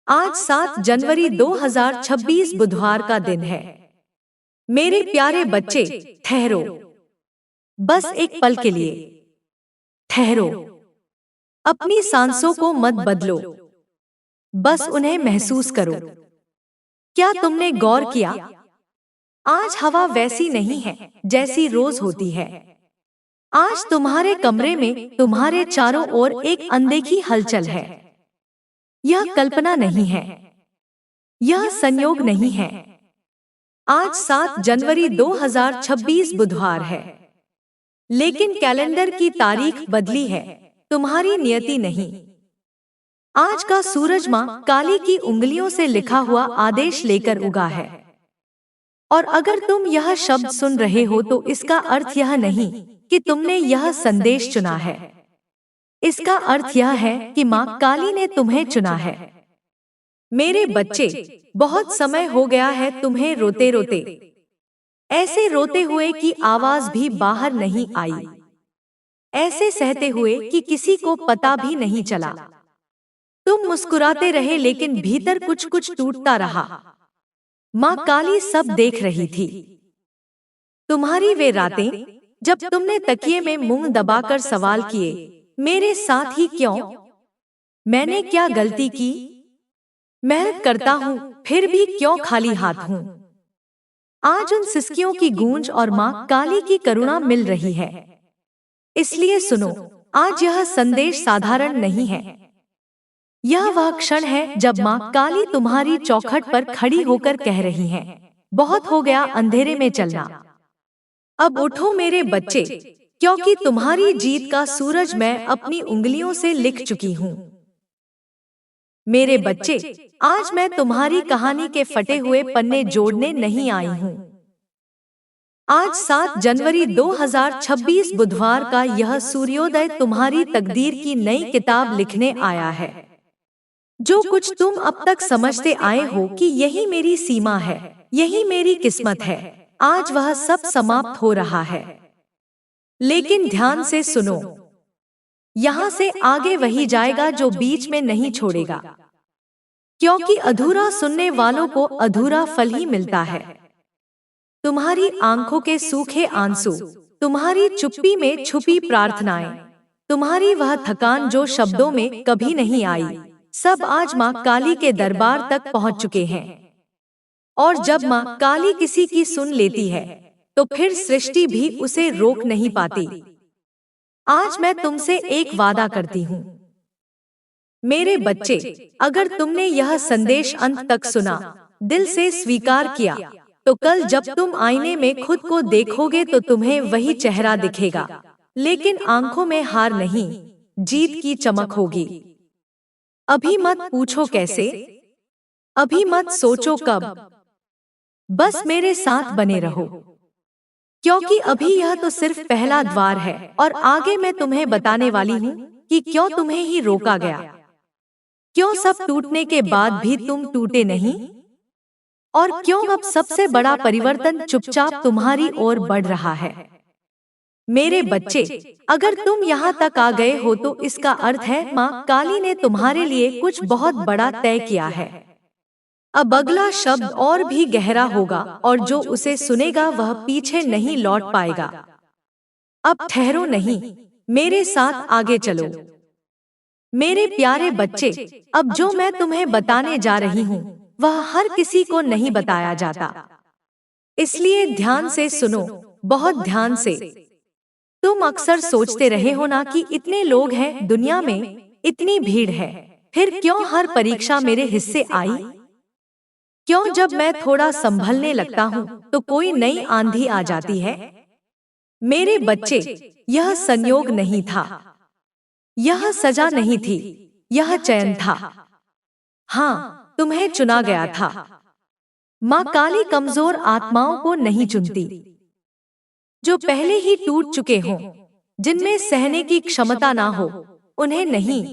आज 7 जनवरी 2026 बुधवार का दिन है। मेरे प्यारे बच्चे, ठहरो। बस एक पल के लिए ठहरो। अपनी सांसों को मत बदलो, बस उन्हें महसूस करो। क्या तुमने गौर किया? आज हवा वैसी नहीं है जैसी रोज होती है। आज तुम्हारे कमरे में तुम्हारे चारों ओर एक अनदेखी हलचल है। यह कल्पना नहीं है, यह संयोग नहीं है। आज 7 जनवरी 2026 बुधवार है, लेकिन कैलेंडर की तारीख बदली है, तुम्हारी नियति नहीं। आज का सूरज मां काली की उंगलियों से लिखा हुआ आदेश लेकर उगा है। और अगर तुम यह शब्द सुन रहे हो तो इसका अर्थ यह नहीं कि तुमने यह संदेश चुना है। इसका अर्थ यह है कि मां काली ने तुम्हें चुना है। मेरे बच्चे, बहुत समय हो गया है तुम्हें रोते रोते, ऐसे रोते हुए कि आवाज भी बाहर नहीं आई, ऐसे सहते हुए कि किसी को पता भी नहीं चला। तुम मुस्कुराते रहे लेकिन भीतर कुछ कुछ टूटता रहा। मां काली सब देख रही थी। तुम्हारी वे रातें जब तुमने तकिए में मुंह दबाकर सवाल किए, मेरे साथ ही क्यों? मैंने क्या गलती की? मेहनत करता हूँ फिर भी क्यों खाली हाथ हूँ? आज उन सिसकियों की गूंज और मां काली की करुणा मिल रही है। इसलिए सुनो, आज यह संदेश साधारण नहीं है। यह वह क्षण है जब मां काली तुम्हारी चौखट पर खड़ी होकर कह रही है, बहुत हो गया अंधेरे में चलना। अब उठो मेरे बच्चे, क्योंकि तुम्हारी जीत का सूरज मैं अपनी उंगलियों से लिख चुकी हूँ। मेरे बच्चे, आज मैं तुम्हारी कहानी के फटे हुए पन्ने जोड़ने नहीं आई हूँ। आज 7 जनवरी 2026 बुधवार का यह सूर्योदय तुम्हारी तकदीर की नई किताब लिखने आया है। जो कुछ तुम अब तक समझते आए हो कि यही मेरी सीमा है, यही मेरी किस्मत है, आज वह सब समाप्त हो रहा है। लेकिन ध्यान से सुनो, यहाँ से आगे वही जाएगा जो बीच में नहीं छोड़ेगा, क्योंकि अधूरा सुनने वालों को अधूरा फल ही मिलता है। तुम्हारी आंखों के सूखे आंसू, तुम्हारी चुप्पी में छुपी प्रार्थनाएं, तुम्हारी वह थकान जो शब्दों में कभी नहीं आई, सब आज मां काली के दरबार तक पहुंच चुके हैं। और जब मां काली किसी की सुन लेती है, तो फिर सृष्टि भी उसे रोक नहीं पाती। आज मैं तुमसे एक वादा करती हूँ। मेरे बच्चे, अगर तुमने यह संदेश अंत तक सुना, दिल से स्वीकार किया, तो कल जब तुम आईने में खुद को देखोगे तो तुम्हें वही चेहरा दिखेगा, लेकिन आंखों में हार नहीं, जीत की चमक होगी। अभी मत पूछो कैसे, अभी मत सोचो कब, बस मेरे साथ बने रहो, क्योंकि अभी यह तो सिर्फ पहला द्वार है और आगे मैं तुम्हें बताने वाली हूँ कि क्यों तुम्हें ही रोका गया, क्यों सब टूटने के बाद भी तुम टूटे नहीं, और क्यों अब सबसे बड़ा परिवर्तन चुपचाप तुम्हारी ओर बढ़ रहा है। मेरे बच्चे, अगर तुम यहाँ तक आ गए हो तो इसका अर्थ है मां काली ने तुम्हारे लिए कुछ बहुत बड़ा तय किया है। अब अगला शब्द और भी गहरा होगा और जो उसे सुनेगा वह पीछे नहीं लौट पाएगा। अब ठहरो नहीं, मेरे साथ आगे चलो। मेरे प्यारे बच्चे, अब जो मैं तुम्हें बताने जा रही हूँ वह हर किसी को नहीं बताया जाता, इसलिए ध्यान से सुनो, बहुत ध्यान से। तुम अक्सर सोचते रहे हो ना कि इतने लोग हैं दुनिया में, इतनी भीड़ है, फिर क्यों हर परीक्षा मेरे हिस्से आई? क्यों जब मैं थोड़ा संभलने लगता हूँ तो कोई नई आंधी आ जाती है? मेरे बच्चे, यह संयोग नहीं था, यह सजा नहीं थी, यह चयन था। हाँ, तुम्हें चुना गया था। मां काली कमजोर आत्माओं को नहीं चुनती, जो पहले ही टूट चुके हों, जिनमें सहने की क्षमता ना हो, उन्हें नहीं।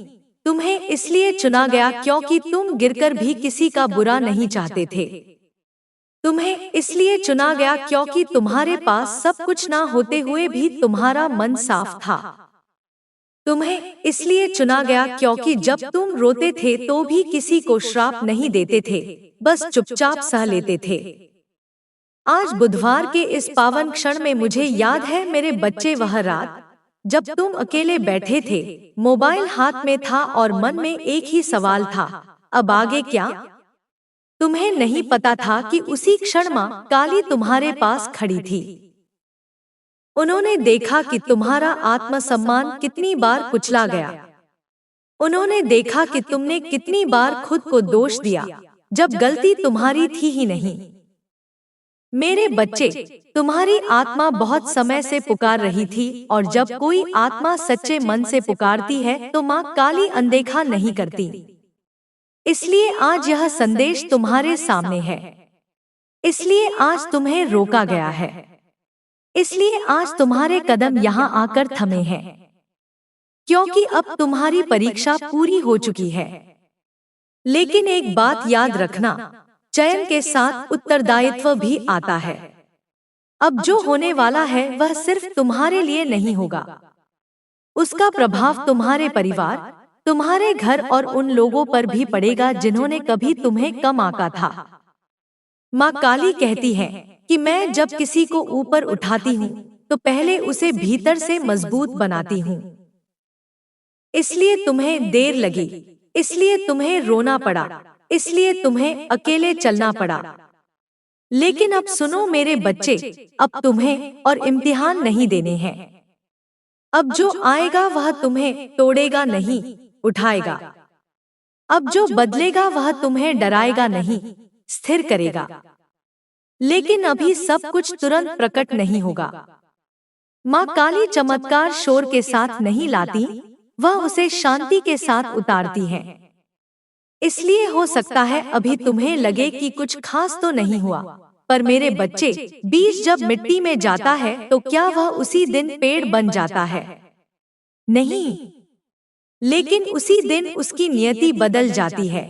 तुम्हें इसलिए चुना गया क्योंकि तुम गिरकर भी किसी का बुरा नहीं चाहते थे। तुम्हें इसलिए चुना गया क्योंकि तुम्हारे पास सब कुछ ना होते हुए भी तुम्हारा मन साफ था। तुम्हें इसलिए चुना गया क्योंकि जब तुम रोते थे तो भी किसी को श्राप नहीं देते थे, बस चुपचाप सह लेते थे। आज बुधवार के इस पावन क्षण में मुझे याद है मेरे बच्चे, वह रात जब तुम अकेले बैठे थे, मोबाइल हाथ में था और मन में एक ही सवाल था, अब आगे क्या? तुम्हें नहीं पता था कि उसी क्षण माँ काली तुम्हारे पास खड़ी थी। उन्होंने देखा कि तुम्हारा आत्मसम्मान कितनी बार कुचला गया। उन्होंने देखा कि तुमने कितनी बार खुद को दोष दिया, जब गलती तुम्हारी थी ही नहीं। मेरे बच्चे, तुम्हारी आत्मा बहुत समय से पुकार रही थी और जब कोई आत्मा सच्चे मन से पुकारती है तो माँ काली अनदेखा नहीं करती। इसलिए आज यह संदेश तुम्हारे सामने है। इसलिए आज तुम्हें रोका गया है। इसलिए आज तुम्हारे कदम यहाँ आकर थमे हैं, क्योंकि अब तुम्हारी परीक्षा पूरी हो चुकी है। लेकिन एक बात याद रखना, चयन के साथ उत्तरदायित्व भी आता है। अब जो होने वाला है वह सिर्फ तुम्हारे लिए नहीं होगा, उसका प्रभाव तुम्हारे परिवार, तुम्हारे घर और उन लोगों पर भी पड़ेगा जिन्होंने कभी तुम्हें कम आंका था। माँ काली कहती है कि मैं जब किसी को ऊपर उठाती हूँ तो पहले उसे भीतर से मजबूत बनाती हूँ। इसलिए तुम्हें देर लगी, इसलिए तुम्हें रोना पड़ा, इसलिए तुम्हें अकेले चलना पड़ा। लेकिन अब सुनो मेरे बच्चे, अब तुम्हें और इम्तिहान नहीं देने हैं। अब जो आएगा वह तुम्हें तोड़ेगा नहीं, उठाएगा। अब जो बदलेगा वह तुम्हें डराएगा नहीं, स्थिर करेगा। लेकिन अभी सब कुछ तुरंत प्रकट नहीं होगा। माँ काली चमत्कार शोर के साथ नहीं लाती, वह उसे शांति के साथ उतारती है। इसलिए हो सकता है अभी तुम्हें लगे कि कुछ खास तो नहीं हुआ, पर मेरे बच्चे, बीज जब मिट्टी में जाता है तो क्या वह उसी दिन पेड़ बन जाता है? नहीं, लेकिन उसी दिन उसकी नियति बदल जाती है।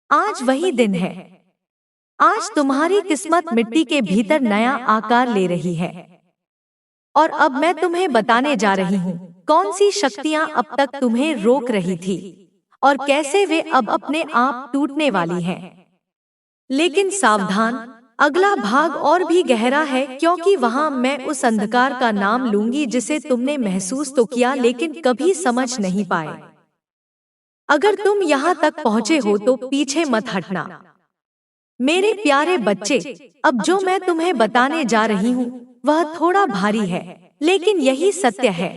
आज वही दिन है। आज तुम्हारी किस्मत मिट्टी के भीतर नया आकार ले रही है। और अब मैं तुम्हें बताने जा रही हूँ कौन सी शक्तियाँ अब तक तुम्हें रोक रही थी और कैसे वे अब अपने आप टूटने वाली हैं। लेकिन सावधान, अगला भाग और भी गहरा है, क्योंकि वहाँ मैं उस अंधकार का नाम लूंगी जिसे तुमने महसूस तो किया लेकिन कभी समझ नहीं पाए। अगर तुम यहाँ तक पहुँचे हो तो पीछे मत हटना। मेरे प्यारे बच्चे, अब जो मैं तुम्हें बताने जा रही हूँ वह थोड़ा भारी है, लेकिन यही सत्य है।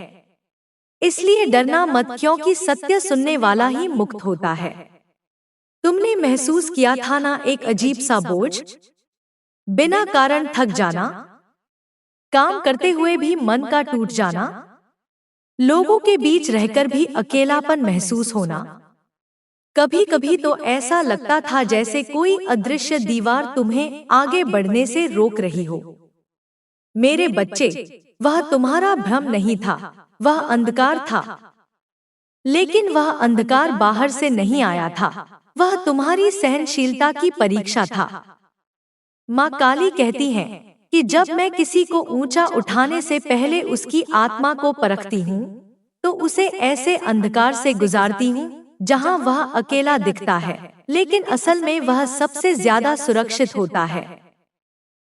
इसलिए डरना मत, क्योंकि सत्य सुनने वाला ही मुक्त होता है। तुमने महसूस किया था ना एक अजीब सा बोझ, बिना कारण थक जाना, काम करते हुए भी मन का टूट जाना, लोगों के बीच रहकर भी अकेलापन महसूस होना। कभी कभी तो ऐसा लगता था जैसे कोई अदृश्य दीवार तुम्हें आगे बढ़ने से रोक रही हो। मेरे बच्चे, वह तुम्हारा भ्रम नहीं था, वह अंधकार था। लेकिन वह अंधकार बाहर से नहीं आया था, वह तुम्हारी सहनशीलता की परीक्षा था। माँ काली कहती है कि जब मैं किसी को ऊंचा उठाने से पहले उसकी आत्मा को परखती हूँ, तो उसे ऐसे अंधकार से गुजारती हूँ जहाँ वह अकेला दिखता है, लेकिन असल में वह सबसे ज्यादा सुरक्षित होता है।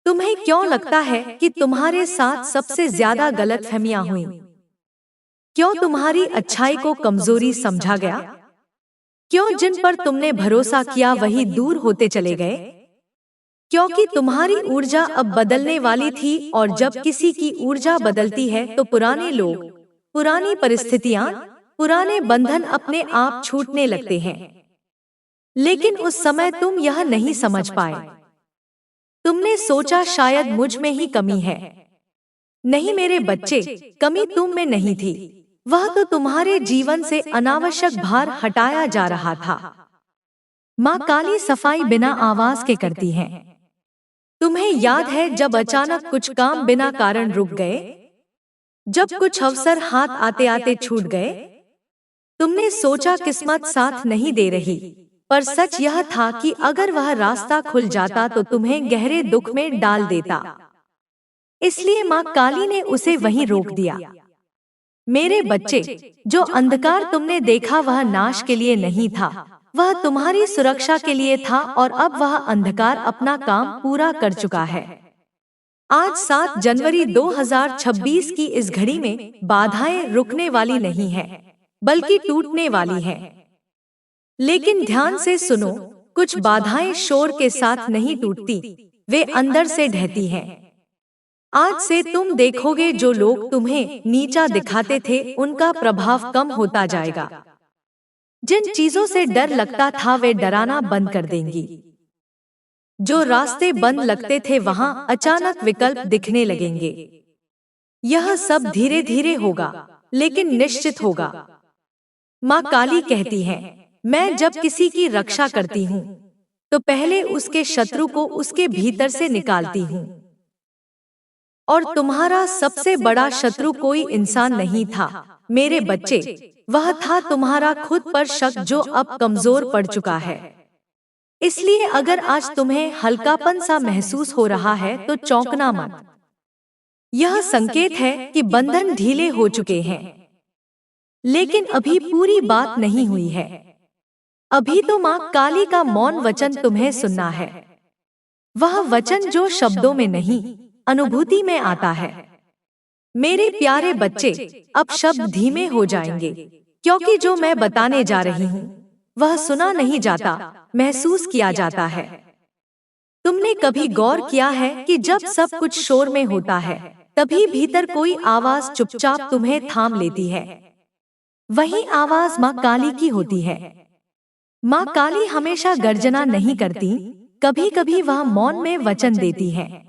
तुम्हें क्यों लगता है कि तुम्हारे साथ सबसे ज्यादा गलतफहमियां हुई? क्यों तुम्हारी अच्छाई को कमजोरी समझा गया? क्यों जिन पर तुमने भरोसा किया वही दूर होते चले गए? क्योंकि तुम्हारी ऊर्जा अब बदलने वाली थी, और जब किसी की ऊर्जा बदलती है तो पुराने लोग, पुरानी परिस्थितियां, पुराने बंधन अपने आप छूटने लगते हैं। लेकिन उस समय तुम यह नहीं समझ पाए। तुमने सोचा शायद मुझ में ही कमी है। नहीं मेरे बच्चे, कमी तुम में नहीं थी, वह तो तुम्हारे जीवन से अनावश्यक भार हटाया जा रहा था। माँ काली सफाई बिना आवाज के करती है। तुम्हें याद है जब अचानक कुछ काम बिना कारण रुक गए, जब कुछ अवसर हाथ आते आते छूट गए? तुमने सोचा किस्मत साथ नहीं दे रही, पर सच यह था कि अगर वह रास्ता खुल जाता तो तुम्हें गहरे दुख में डाल देता। इसलिए माँ काली ने उसे वहीं रोक दिया। मेरे बच्चे, जो अंधकार तुमने देखा वह नाश के लिए नहीं था, वह तुम्हारी सुरक्षा के लिए था और अब वह अंधकार अपना काम पूरा कर चुका है। आज 7 जनवरी 2026 की इस घड़ी में बाधाएं रुकने वाली नहीं है, बल्कि टूटने वाली हैं। लेकिन ध्यान से सुनो, कुछ बाधाएं शोर के साथ नहीं टूटती, वे अंदर से ढहती हैं। आज से तुम देखोगे जो लोग तुम्हें नीचा दिखाते थे उनका प्रभाव कम होता जाएगा। जिन चीजों से डर लगता था वे डराना बंद कर देंगी। जो रास्ते बंद लगते थे वहां अचानक विकल्प दिखने लगेंगे। यह सब धीरे धीरे होगा, लेकिन निश्चित होगा। माँ काली कहती है, मैं जब किसी की रक्षा करती हूँ तो पहले उसके शत्रु को उसके भीतर से निकालती हूँ। और तुम्हारा सबसे बड़ा शत्रु कोई इंसान नहीं था मेरे बच्चे, वह था तुम्हारा खुद पर शक जो अब कमजोर पड़ चुका है। इसलिए अगर आज तुम्हें हल्कापन सा महसूस हो रहा है तो चौंकना मत। यह संकेत है कि बंधन ढीले हो चुके हैं। लेकिन अभी पूरी बात नहीं हुई है। अभी तो माँ काली का मौन वचन तुम्हें सुनना है। वह वचन जो शब्दों में नहीं, अनुभूति में आता है। मेरे प्यारे बच्चे, अब शब्द धीमे हो जाएंगे, क्योंकि जो मैं बताने जा रही हूँ वह सुना नहीं जाता, महसूस किया जाता है। तुमने कभी गौर किया है कि जब सब कुछ शोर में होता है तभी भीतर कोई आवाज चुपचाप तुम्हें थाम लेती है। वही आवाज माँ काली की होती है। माँ काली हमेशा गर्जना नहीं करती, कभी कभी वह मौन में वचन देती है।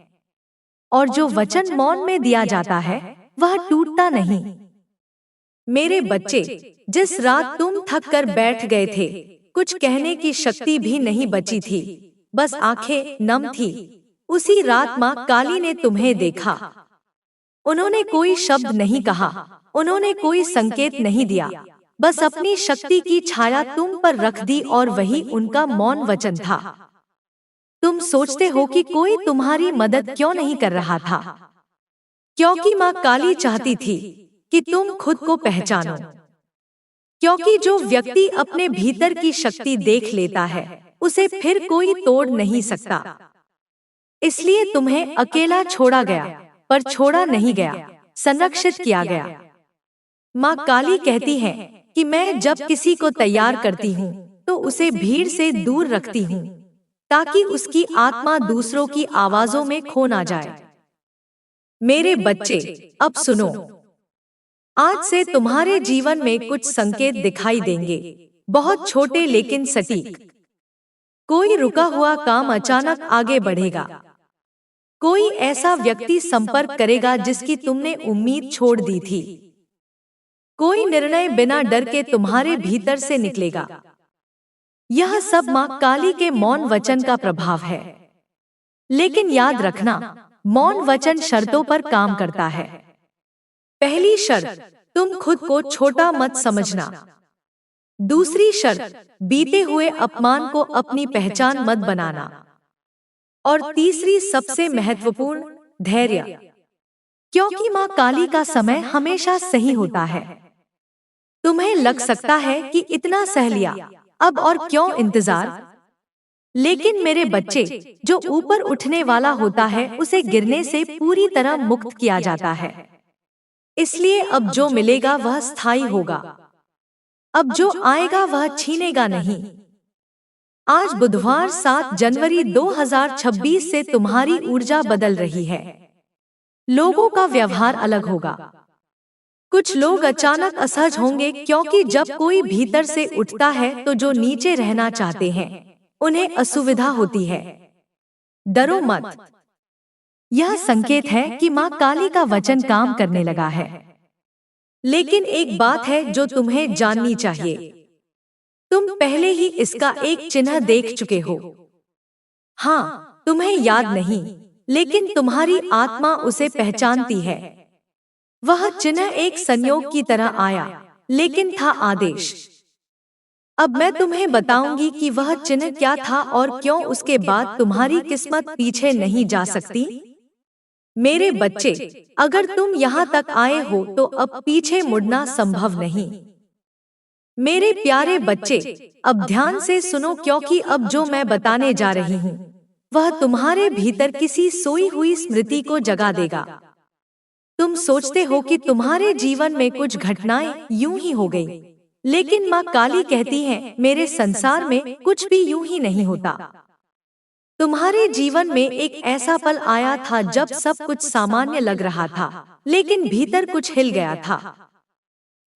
और जो वचन मौन में दिया जाता है वह टूटता नहीं। मेरे बच्चे, जिस रात तुम थक कर बैठ गए थे, कुछ कहने की शक्ति भी नहीं बची थी, बस आंखें नम थी, उसी रात माँ काली ने तुम्हें देखा। उन्होंने कोई शब्द नहीं कहा, उन्होंने कोई संकेत नहीं दिया, बस अपनी शक्ति की छाया तुम पर रख दी और वही उनका मौन वचन था। तुम सोचते हो कि कोई तुम्हारी मदद क्यों नहीं कर रहा था? क्योंकि माँ काली चाहती थी कि तुम खुद को पहचानो। क्योंकि जो व्यक्ति अपने भीतर की शक्ति देख लेता है उसे फिर कोई तोड़ नहीं सकता। इसलिए तुम्हें अकेला छोड़ा गया, पर छोड़ा नहीं गया, संरक्षित किया गया। माँ काली कहती है कि मैं जब किसी को तैयार करती हूँ तो उसे भीड़ से दूर रखती हूँ, ताकि उसकी आत्मा दूसरों की आवाजों में खो ना जाए। मेरे बच्चे, अब सुनो, आज से तुम्हारे जीवन में कुछ संकेत दिखाई देंगे, बहुत छोटे लेकिन सटीक। कोई रुका हुआ काम अचानक आगे बढ़ेगा। कोई ऐसा व्यक्ति संपर्क करेगा जिसकी तुमने उम्मीद छोड़ दी थी। कोई निर्णय बिना डर के तुम्हारे भीतर से निकलेगा। यह सब माँ काली के मौन वचन का प्रभाव है। लेकिन याद रखना, मौन वचन शर्तों पर काम करता है। पहली शर्त, तुम खुद को छोटा मत समझना। दूसरी शर्त, बीते हुए अपमान को अपनी पहचान मत बनाना। और तीसरी सबसे महत्वपूर्ण, धैर्य। क्योंकि माँ काली का समय हमेशा सही होता है। तुम्हें लग सकता है कि इतना सह लिया, अब और क्यों इंतजार? लेकिन मेरे बच्चे, जो ऊपर उठने वाला होता है उसे गिरने से पूरी तरह मुक्त किया जाता है। इसलिए अब जो मिलेगा वह स्थायी होगा। अब जो आएगा वह छीनेगा नहीं। आज बुधवार 7 जनवरी 2026 से तुम्हारी ऊर्जा बदल रही है। लोगों का व्यवहार अलग होगा। कुछ लोग अचानक असहज होंगे, क्योंकि जब कोई भीतर से उठता है तो जो नीचे रहना चाहते हैं उन्हें असुविधा होती है। डरो मत। यह संकेत है कि माँ काली का वचन काम करने लगा है। लेकिन एक बात है जो तुम्हें जाननी चाहिए। तुम पहले ही इसका एक चिन्ह देख चुके हो। हाँ, तुम्हें याद नहीं, लेकिन तुम्हारी आत्मा उसे पहचानती है। वह चिन्ह एक संयोग की तरह आया, लेकिन था आदेश। अब मैं तुम्हें बताऊंगी कि वह चिन्ह क्या था और क्यों उसके बाद तुम्हारी किस्मत पीछे नहीं जा सकती। मेरे बच्चे, अगर तुम यहाँ तक आए हो तो अब पीछे मुड़ना संभव नहीं। मेरे प्यारे बच्चे, अब ध्यान से सुनो, क्योंकि अब जो मैं बताने जा रही हूँ वह तुम्हारे भीतर किसी सोई हुई स्मृति को जगा देगा। तुम सोचते हो कि तुम्हारे जीवन में कुछ घटनाएं यूं ही हो गई, लेकिन माँ काली कहती है, मेरे संसार में कुछ भी यूं ही नहीं होता। तुम्हारे जीवन में एक ऐसा पल आया था जब सब कुछ सामान्य लग रहा था, लेकिन भीतर कुछ हिल गया था।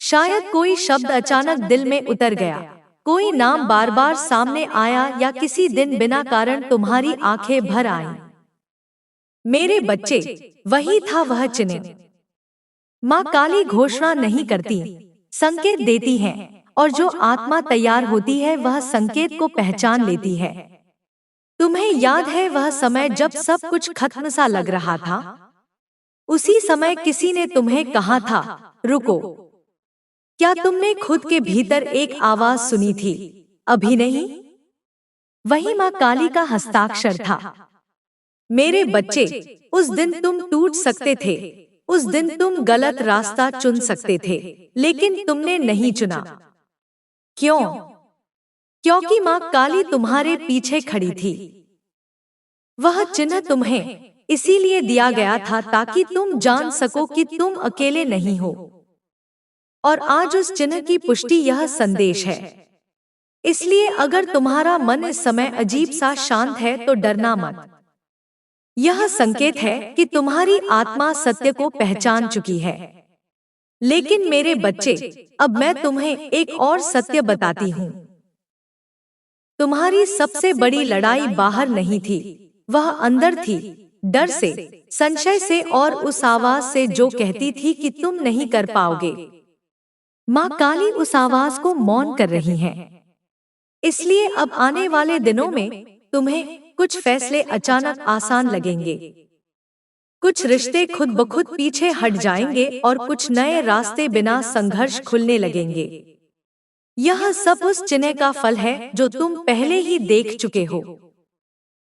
शायद कोई शब्द अचानक दिल में उतर गया, कोई नाम बार बार सामने आया, या किसी दिन बिना कारण तुम्हारी आंखें भर आईं। मेरे बच्चे, वही था वह चिन्ह। माँ काली घोषणा नहीं करती, संकेत देती है, और जो आत्मा तैयार होती है वह संकेत को पहचान लेती है। तुम्हें याद है वह समय जब सब कुछ खत्म सा लग रहा था? उसी समय किसी ने तुम्हें कहा था, रुको। क्या तुमने खुद के भीतर एक आवाज सुनी थी, अभी नहीं? वही माँ काली का हस्ताक्षर था। मेरे बच्चे, उस दिन तुम टूट सकते थे, उस दिन तुम गलत रास्ता चुन सकते थे, लेकिन तुमने नहीं चुना। क्यों? क्योंकि माँ काली तुम्हारे पीछे खड़ी थी। वह चिन्ह तुम्हें इसीलिए दिया गया था ताकि तुम जान सको कि तुम अकेले नहीं हो। और आज उस चिन्ह की पुष्टि यह संदेश है। इसलिए अगर तुम्हारा मन इस समय अजीब सा शांत है तो डरना मत। यह संकेत है कि तुम्हारी आत्मा सत्य को पहचान चुकी है। लेकिन मेरे बच्चे, अब मैं तुम्हें एक और सत्य बताती हूँ। तुम्हारी सबसे बड़ी लड़ाई बाहर नहीं थी, वह अंदर थी, डर से, संशय से, और उस आवाज से जो कहती थी कि तुम नहीं कर पाओगे। माँ काली उस आवाज को मौन कर रही है। इसलिए अब आने वाले दिनों में तुम्हें कुछ फैसले अचानक आसान लगेंगे, कुछ रिश्ते खुद ब खुद पीछे हट जाएंगे, और कुछ नए रास्ते बिना संघर्ष खुलने लगेंगे। यह सब उस चिन्ह का फल है जो तुम पहले ही देख चुके हो।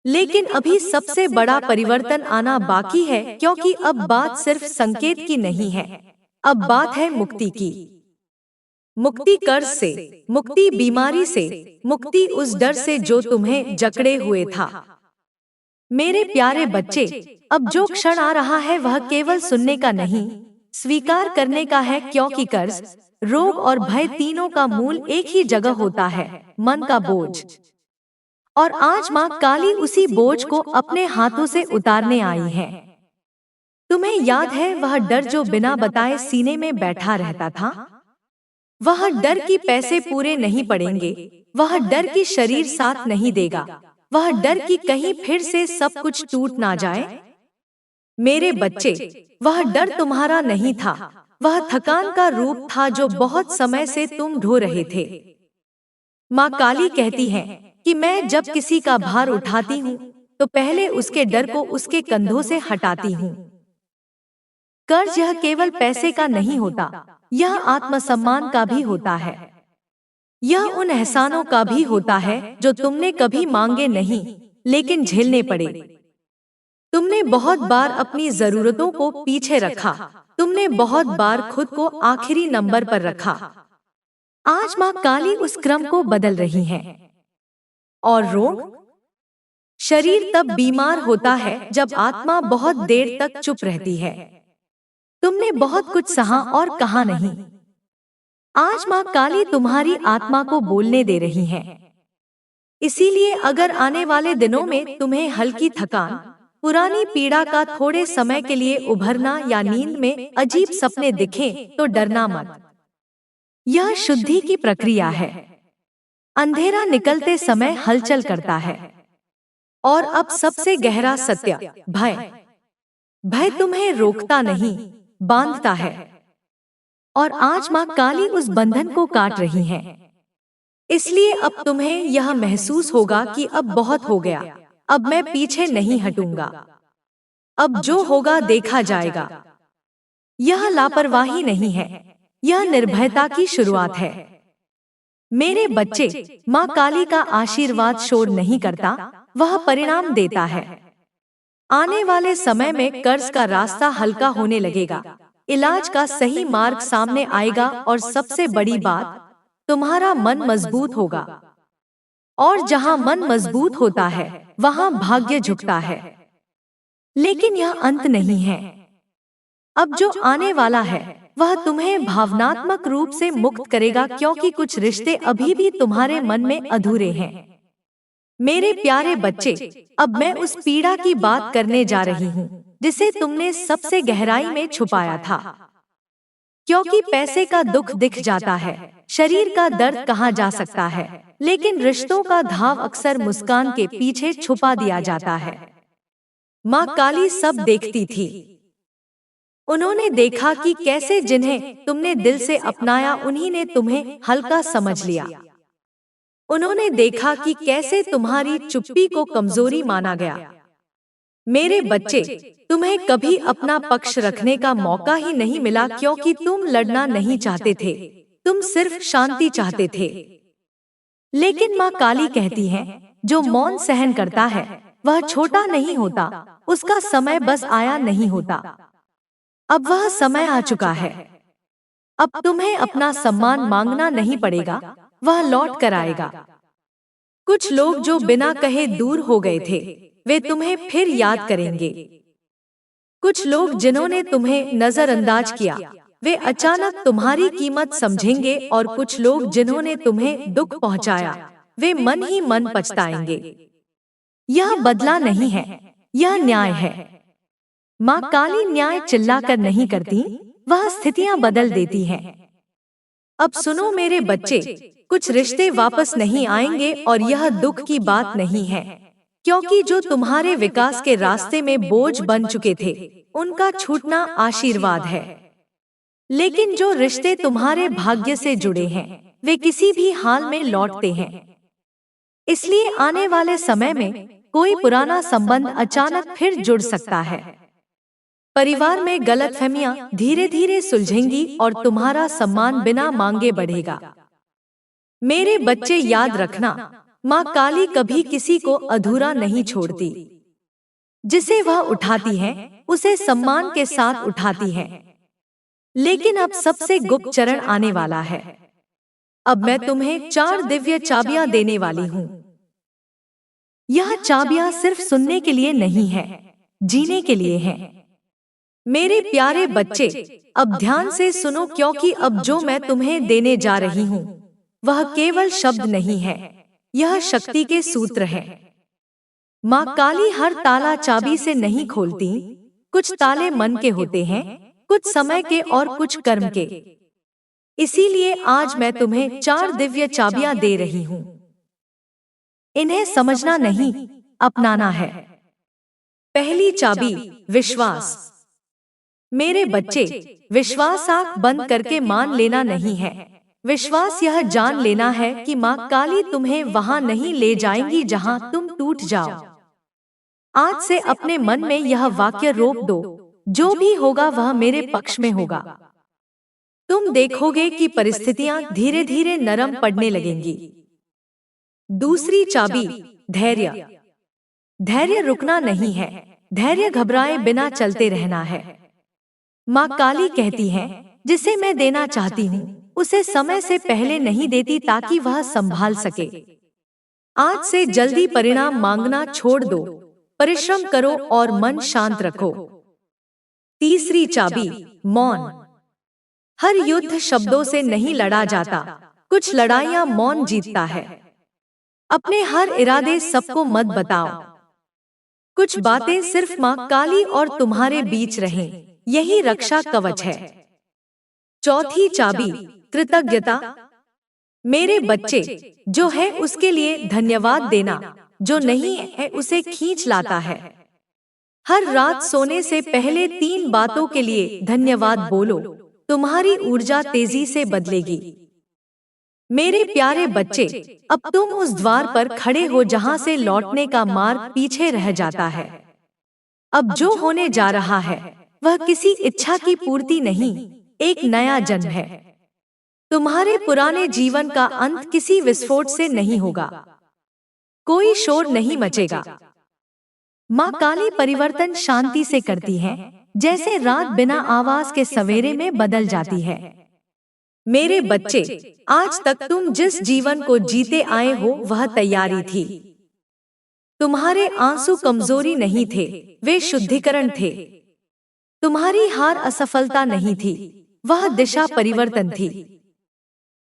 लेकिन अभी सबसे बड़ा परिवर्तन आना बाकी है, क्योंकि अब बात सिर्फ संकेत की नहीं है, अब बात है मुक्ति की। मुक्ति कर्ज से, मुक्ति बीमारी से, मुक्ति उस डर से जो तुम्हें जकड़े हुए था। मेरे प्यारे बच्चे, अब जो क्षण आ रहा है वह केवल सुनने का नहीं, स्वीकार करने का है, क्योंकि कर्ज, रोग और भय तीनों का मूल एक ही जगह होता है, मन का बोझ। और आज माँ काली उसी बोझ को अपने हाथों से उतारने आई है। तुम्हें याद है वह डर जो बिना बताए सीने में बैठा रहता था? वह डर कि पैसे पूरे नहीं पड़ेंगे, वह डर कि शरीर साथ नहीं देगा, वह डर कि कहीं फिर से सब कुछ टूट ना जाए। मेरे बच्चे, वह डर तुम्हारा नहीं था, वह थकान का रूप था जो बहुत समय से तुम ढो रहे थे। माँ काली कहती है कि मैं जब किसी का भार उठाती हूँ तो पहले उसके डर को उसके कंधों से हटाती हूँ। कर्ज यह केवल पैसे का नहीं होता, यह आत्मसम्मान का भी होता है। यह उन एहसानों का भी होता है जो तुमने कभी मांगे नहीं, लेकिन झेलने पड़े। तुमने बहुत बार अपनी जरूरतों को पीछे रखा, तुमने बहुत बार खुद को आखिरी नंबर पर रखा। आज माँ काली उस क्रम को बदल रही है। और रोग? शरीर तब बीमार होता है जब आत्मा बहुत देर तक चुप रहती है। तुमने बहुत कुछ सहा और कहा नहीं। आज माँ काली तुम्हारी आत्मा को बोलने दे रही है। इसीलिए अगर आने वाले दिनों में तुम्हें हल्की थकान, पुरानी पीड़ा का थोड़े समय के लिए उभरना या नींद में अजीब सपने दिखें तो डरना मत। यह शुद्धि की प्रक्रिया है। अंधेरा निकलते समय हलचल करता है। और अब सबसे गहरा सत्य, भय। भय तुम्हें रोकता नहीं, बांधता है। और आज माँ काली उस बंधन को काट रही है। इसलिए अब तुम्हें यह महसूस होगा कि अब बहुत हो गया, अब मैं पीछे नहीं हटूंगा, अब जो होगा देखा जाएगा। यह लापरवाही नहीं है, यह निर्भयता की शुरुआत है। मेरे बच्चे, माँ काली का आशीर्वाद शोर नहीं करता, वह परिणाम देता है। आने वाले समय में कर्ज का रास्ता हल्का होने लगेगा, इलाज का सही मार्ग सामने आएगा और सबसे बड़ी बात, तुम्हारा मन मजबूत होगा। और जहाँ मन मजबूत होता है वहाँ भाग्य झुकता है। लेकिन यह अंत नहीं है। अब जो आने वाला है वह तुम्हें भावनात्मक रूप से मुक्त करेगा, क्योंकि कुछ रिश्ते अभी भी तुम्हारे मन में अधूरे हैं। मेरे प्यारे बच्चे, अब मैं उस पीड़ा की बात करने जा रही हूँ जिसे तुमने सबसे गहराई में छुपाया था। क्योंकि पैसे का दुख दिख जाता है, शरीर का दर्द कहा जा सकता है, लेकिन रिश्तों का घाव अक्सर मुस्कान के पीछे छुपा दिया जाता है। माँ काली सब देखती थी। उन्होंने देखा कि कैसे जिन्हें तुमने दिल से अपनाया उन्हीं ने तुम्हें हल्का समझ लिया। उन्होंने देखा कि कैसे तुम्हारी चुप्पी को कमजोरी माना गया। मेरे बच्चे, तुम्हें कभी अपना पक्ष रखने का मौका ही नहीं मिला, क्योंकि तुम लड़ना नहीं चाहते थे, तुम सिर्फ शांति चाहते थे। लेकिन माँ काली कहती है, जो मौन सहन करता है वह छोटा नहीं होता, उसका समय बस आया नहीं होता। अब वह समय आ चुका है। अब तुम्हें अपना सम्मान मांगना नहीं पड़ेगा, वह लौट कर आएगा। कुछ लोग जो बिना कहे दूर हो गए थे, वे तुम्हें फिर याद करेंगे। कुछ लोग जिन्होंने तुम्हें नजरअंदाज किया, वे अचानक तुम्हारी कीमत समझेंगे, और कुछ लोग जिन्होंने तुम्हें दुख पहुंचाया, वे मन ही मन पछताएंगे। यह बदला नहीं है, यह न्याय है। माँ काली न्याय चिल्लाकर नहीं करती, वह स्थितियां बदल देती है। अब सुनो मेरे बच्चे, कुछ रिश्ते वापस नहीं आएंगे और यह दुख की बात नहीं है, क्योंकि जो तुम्हारे विकास के रास्ते में बोझ बन चुके थे, उनका छूटना आशीर्वाद है। लेकिन जो रिश्ते तुम्हारे भाग्य से जुड़े हैं, वे किसी भी हाल में लौटते हैं। इसलिए आने वाले समय में कोई पुराना संबंध अचानक फिर जुड़ सकता है। परिवार में गलतफहमियां धीरे धीरे सुलझेंगी और तुम्हारा सम्मान बिना मांगे बढ़ेगा। मेरे बच्चे याद रखना, माँ काली कभी किसी को अधूरा नहीं छोड़ती। जिसे वह उठाती है उसे सम्मान के साथ उठाती है। लेकिन अब सबसे गुप्त चरण आने वाला है। अब मैं तुम्हें 4 दिव्य चाबियां देने वाली हूँ। यह चाबियां सिर्फ सुनने के लिए नहीं है, जीने के लिए है। मेरे प्यारे बच्चे, अब ध्यान से सुनो, क्योंकि अब जो मैं तुम्हें देने जा रही हूँ वह केवल शब्द नहीं है, यह शक्ति के सूत्र है। माँ काली हर ताला चाबी से नहीं खोलती, कुछ ताले मन के होते हैं, कुछ समय के और कुछ कर्म के। इसीलिए आज मैं तुम्हें 4 दिव्य चाबियां दे रही हूँ। इन्हें समझना नहीं, अपनाना है। पहली चाबी, विश्वास। मेरे बच्चे, विश्वास आंख बंद करके मान लेना नहीं है। विश्वास यह जान लेना है कि माँ काली तुम्हें वहां नहीं ले जाएंगी जहां तुम टूट जाओ। आज से अपने मन में यह वाक्य रोप दो, जो भी होगा वह मेरे पक्ष में होगा। तुम देखोगे कि परिस्थितियां धीरे धीरे नरम पड़ने लगेंगी। दूसरी चाबी, धैर्य। धैर्य रुकना नहीं है, धैर्य घबराए बिना चलते रहना है। माँ काली कहती है, जिसे मैं देना चाहती हूँ उसे समय से पहले नहीं देती, ताकि वह संभाल सके। आज से जल्दी परिणाम मांगना छोड़ दो, परिश्रम करो और मन शांत रखो। तीसरी चाबी, मौन। हर युद्ध शब्दों से नहीं लड़ा जाता, कुछ लड़ाइयाँ मौन जीतता है। अपने हर इरादे सबको मत बताओ। कुछ बातें सिर्फ माँ काली और तुम्हारे बीच रहें, यही रक्षा कवच है। चौथी चाबी, कृतज्ञता। मेरे बच्चे, जो है उसके लिए धन्यवाद देना, जो नहीं है उसे खींच लाता है। हर रात सोने से पहले 3 बातों के लिए धन्यवाद बोलो, तुम्हारी ऊर्जा तेजी से बदलेगी। मेरे प्यारे बच्चे, अब तुम उस द्वार पर खड़े हो जहां से लौटने का मार्ग पीछे रह जाता है। अब जो होने जा रहा है वह किसी इच्छा की पूर्ति नहीं, एक नया जन्म है। तुम्हारे पुराने जीवन का अंत किसी विस्फोट से नहीं होगा, कोई शोर नहीं मचेगा। माँ काली परिवर्तन शांति से करती है, जैसे रात बिना आवाज के सवेरे में बदल जाती है। मेरे बच्चे, आज तक तुम जिस जीवन को जीते आए हो वह तैयारी थी। तुम्हारे आंसू कमजोरी नहीं थे, वे शुद्धिकरण थे। तुम्हारी हार असफलता नहीं थी, वह दिशा परिवर्तन थी।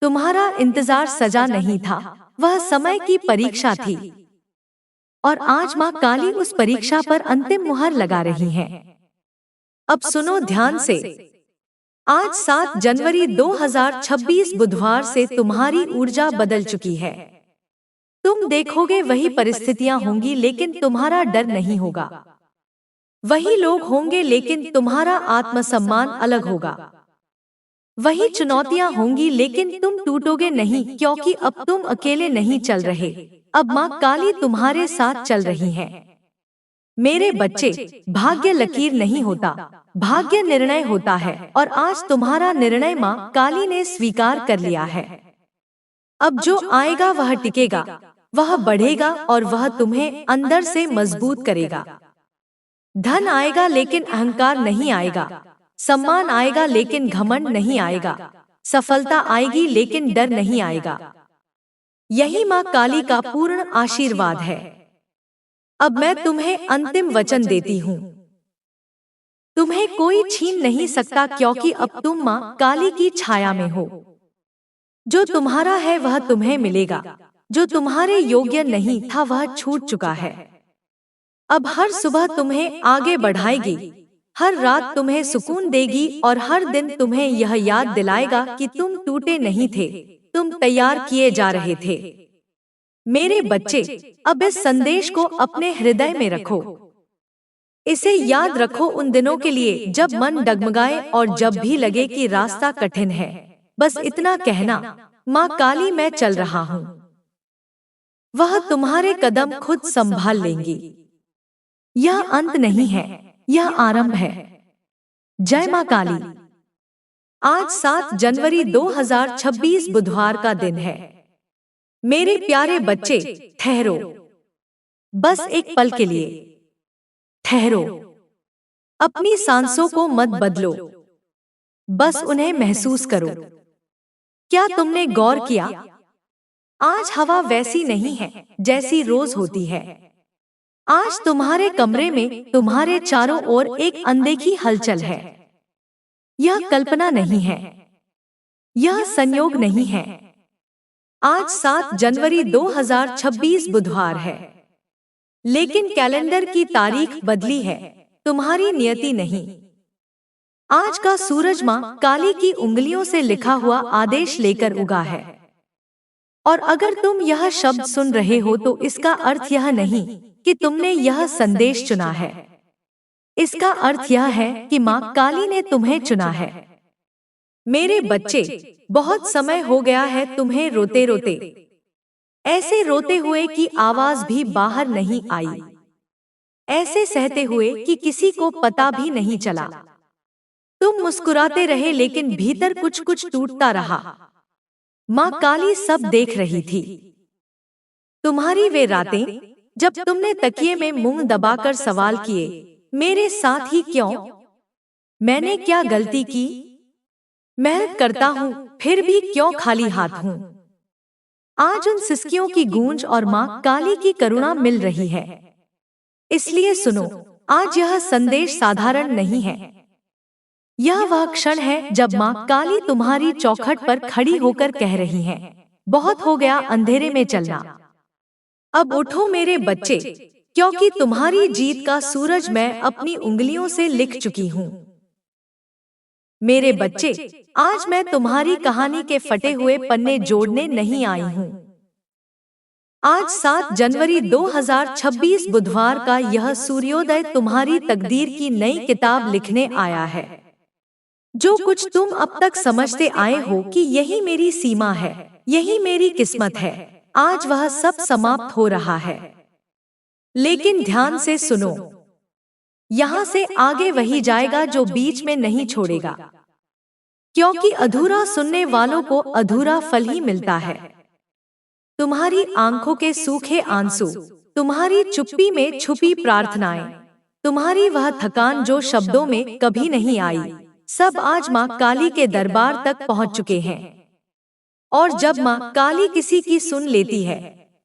तुम्हारा इंतजार सजा नहीं था, वह समय की परीक्षा थी। और आज माँ काली उस परीक्षा पर अंतिम मुहर लगा रही है। अब सुनो ध्यान से। आज 7 जनवरी 2026 बुधवार से तुम्हारी ऊर्जा बदल चुकी है। तुम देखोगे वही परिस्थितियां होंगी, लेकिन तुम्हारा डर नहीं होगा। वही लोग होंगे, लेकिन तुम्हारा आत्मसम्मान अलग होगा। वही चुनौतियां होंगी, लेकिन तुम टूटोगे नहीं, क्योंकि अब तुम अकेले नहीं चल रहे। अब माँ काली तुम्हारे साथ चल रही है। मेरे बच्चे, भाग्य लकीर नहीं होता, भाग्य निर्णय होता है। और आज तुम्हारा निर्णय माँ काली ने स्वीकार कर लिया है। अब जो आएगा वह टिकेगा, वह बढ़ेगा और वह तुम्हें अंदर से मजबूत करेगा। धन आएगा लेकिन अहंकार नहीं आएगा। सम्मान आएगा लेकिन घमंड नहीं आएगा। सफलता आएगी लेकिन डर नहीं आएगा। यही माँ काली का पूर्ण आशीर्वाद है। अब मैं तुम्हें अंतिम वचन देती हूँ। तुम्हें कोई छीन नहीं सकता, क्योंकि अब तुम माँ काली की छाया में हो। जो तुम्हारा है वह तुम्हें मिलेगा, जो तुम्हारे योग्य नहीं था वह छूट चुका है। अब हर सुबह तुम्हें आगे बढ़ाएगी, हर रात तुम्हें सुकून देगी और हर दिन तुम्हें यह याद दिलाएगा कि तुम टूटे नहीं थे, तुम तैयार किए जा रहे थे। मेरे बच्चे, अब इस संदेश को अपने हृदय में रखो। इसे याद रखो उन दिनों के लिए जब मन डगमगाए और जब भी लगे कि रास्ता कठिन है। बस इतना कहना, माँ काली मैं चल रहा हूँ। वह तुम्हारे कदम खुद संभाल लेंगी। यह अंत नहीं है, यह आरंभ है। जय माँ काली। आज 7 जनवरी 2026 बुधवार का दिन है। मेरे प्यारे बच्चे, ठहरो। बस एक पल के लिए ठहरो। अपनी सांसों को मत बदलो, बस उन्हें महसूस करो। क्या तुमने गौर किया, आज हवा वैसी नहीं है जैसी रोज होती है। आज तुम्हारे कमरे में तुम्हारे चारों ओर एक अनदेखी हलचल है। यह कल्पना नहीं है, यह संयोग नहीं है। आज 7 जनवरी 2026 बुधवार है, लेकिन कैलेंडर की तारीख बदली है, तुम्हारी नियति नहीं। आज का सूरज माँ काली की उंगलियों से लिखा हुआ आदेश लेकर उगा है। और अगर तुम यह शब्द सुन रहे हो तो इसका अर्थ यह नहीं कि तुमने यह संदेश चुना है। इसका अर्थ यह है कि माँ काली ने तुम्हें चुना है। मेरे बच्चे, बहुत समय हो गया है तुम्हें रोते रोते, ऐसे रोते हुए कि आवाज भी बाहर नहीं आई, ऐसे सहते हुए कि किसी को पता भी नहीं चला। तुम मुस्कुराते रहे लेकिन भीतर कुछ कुछ टूटता रहा। माँ काली सब देख रही थी। तुम्हारी वे रातें जब तुमने तकिए में मुंह दबाकर सवाल किए, मेरे साथ ही क्यों? मैंने क्या गलती की? मेहनत करता हूँ फिर भी क्यों खाली हाथ हूँ? आज उन सिसकियों की गूंज और माँ काली की करुणा मिल रही है। इसलिए सुनो, आज यह संदेश साधारण नहीं है। यह वह क्षण है जब माँ काली तुम्हारी चौखट पर खड़ी होकर कह रही है, बहुत हो गया अंधेरे में चलना। अब उठो मेरे बच्चे, क्योंकि तुम्हारी जीत का सूरज मैं अपनी उंगलियों से लिख चुकी हूँ। मेरे बच्चे, आज मैं तुम्हारी कहानी के फटे हुए पन्ने जोड़ने नहीं आई हूँ। आज 7 जनवरी 2026 बुधवार का यह सूर्योदय तुम्हारी तकदीर की नई किताब लिखने आया है। जो कुछ तुम अब तक समझते आए हो कि यही मेरी सीमा है, यही मेरी किस्मत है, आज वह सब समाप्त हो रहा है। लेकिन ध्यान से सुनो, यहाँ से आगे वही जाएगा जो बीच में नहीं छोड़ेगा, क्योंकि अधूरा सुनने वालों को अधूरा फल ही मिलता है। तुम्हारी आंखों के सूखे आंसू, तुम्हारी चुप्पी में छुपी प्रार्थनाएं, तुम्हारी वह थकान जो शब्दों में कभी नहीं आई, सब आज माँ काली के दरबार तक पहुँच चुके हैं। और जब माँ काली किसी की सुन लेती है,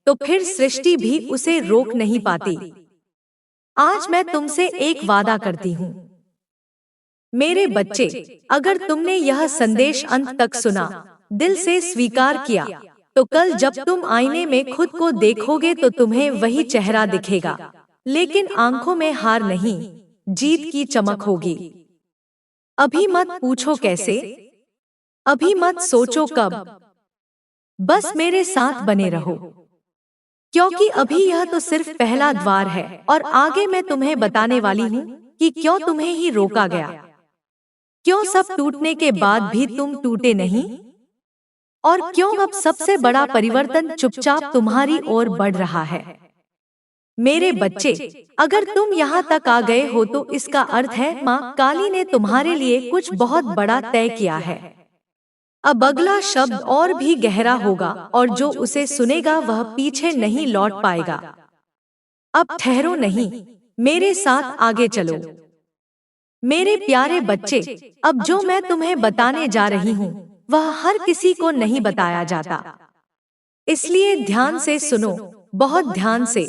तो फिर सृष्टि भी उसे रोक नहीं पाती। आज मैं तुमसे एक वादा करती हूँ, मेरे बच्चे, अगर तुमने यह संदेश अंत तक सुना, दिल से स्वीकार किया, तो कल जब तुम आईने में खुद को देखोगे तो तुम्हें वही चेहरा दिखेगा, लेकिन आंखों में हार नहीं, जीत की चमक होगी। अभी मत पूछो कैसे, अभी मत सोचो कब, बस मेरे साथ बने रहो, क्योंकि अभी यह तो सिर्फ पहला द्वार है और आगे मैं तुम्हें बताने वाली हूँ कि क्यों तुम्हें ही रोका गया, क्यों सब टूटने के बाद भी तुम टूटे नहीं, और क्यों अब सबसे बड़ा परिवर्तन चुपचाप तुम्हारी ओर बढ़ रहा है। मेरे बच्चे, अगर तुम यहाँ तक आ गए हो तो इसका अर्थ है माँ काली ने तुम्हारे लिए कुछ बहुत बड़ा तय किया है। अब अगला शब्द और भी गहरा होगा और जो उसे सुनेगा वह पीछे नहीं लौट पाएगा। अब ठहरो नहीं, मेरे साथ आगे चलो। मेरे प्यारे बच्चे, अब जो मैं तुम्हें बताने जा रही हूँ वह हर किसी को नहीं बताया जाता, इसलिए ध्यान से सुनो, बहुत ध्यान से।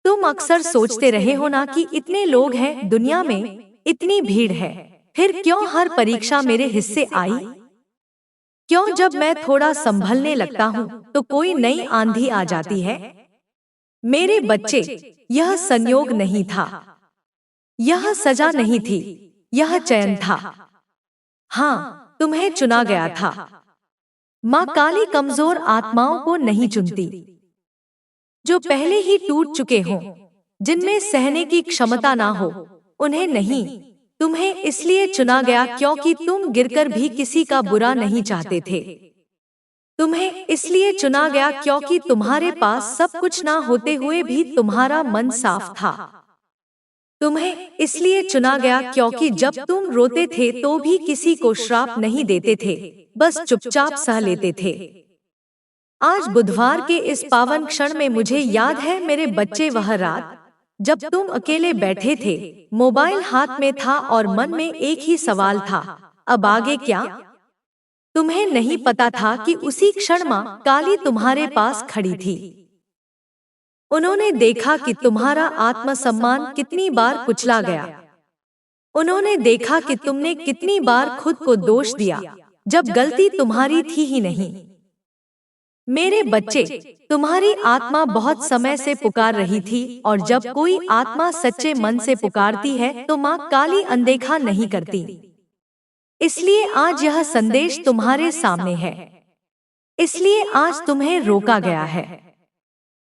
तुम अक्सर सोचते रहे हो ना कि इतने लोग हैं दुनिया में, इतनी भीड़ है, फिर क्यों हर परीक्षा मेरे हिस्से आई? क्यों जब मैं थोड़ा संभलने लगता हूँ तो कोई नई आंधी आ जाती है? मेरे बच्चे, यह संयोग नहीं था, यह सजा नहीं थी, यह चयन था। हाँ, तुम्हें चुना गया था। माँ काली कमजोर आत्माओं को नहीं चुनती, जो पहले ही टूट चुके हों, जिनमें सहने की क्षमता ना हो, उन्हें नहीं। तुम्हें इसलिए चुना गया क्योंकि तुम गिरकर भी किसी का बुरा नहीं चाहते थे। तुम्हें इसलिए चुना गया क्योंकि तुम्हारे पास सब कुछ ना होते हुए भी तुम्हारा मन साफ था। तुम्हें इसलिए चुना गया क्योंकि जब तुम रोते थे तो भी किसी को श्राप नहीं देते थे, बस चुपचाप सह लेते थे। आज बुधवार के इस पावन क्षण में मुझे याद है मेरे बच्चे, वह रात जब तुम अकेले बैठे थे, मोबाइल हाथ में था और मन में एक ही सवाल था, अब आगे क्या? तुम्हें नहीं पता था कि उसी क्षण माँ काली तुम्हारे पास खड़ी थी। उन्होंने देखा कि तुम्हारा आत्मसम्मान कितनी बार कुचला गया। उन्होंने देखा कि तुमने कितनी बार खुद को दोष दिया, जब गलती तुम्हारी थी ही नहीं। मेरे बच्चे, तुम्हारी आत्मा बहुत समय से पुकार रही थी और जब कोई आत्मा सच्चे मन से पुकारती है तो माँ काली अनदेखा नहीं करती। इसलिए आज यह संदेश तुम्हारे सामने है, इसलिए आज तुम्हें रोका गया है,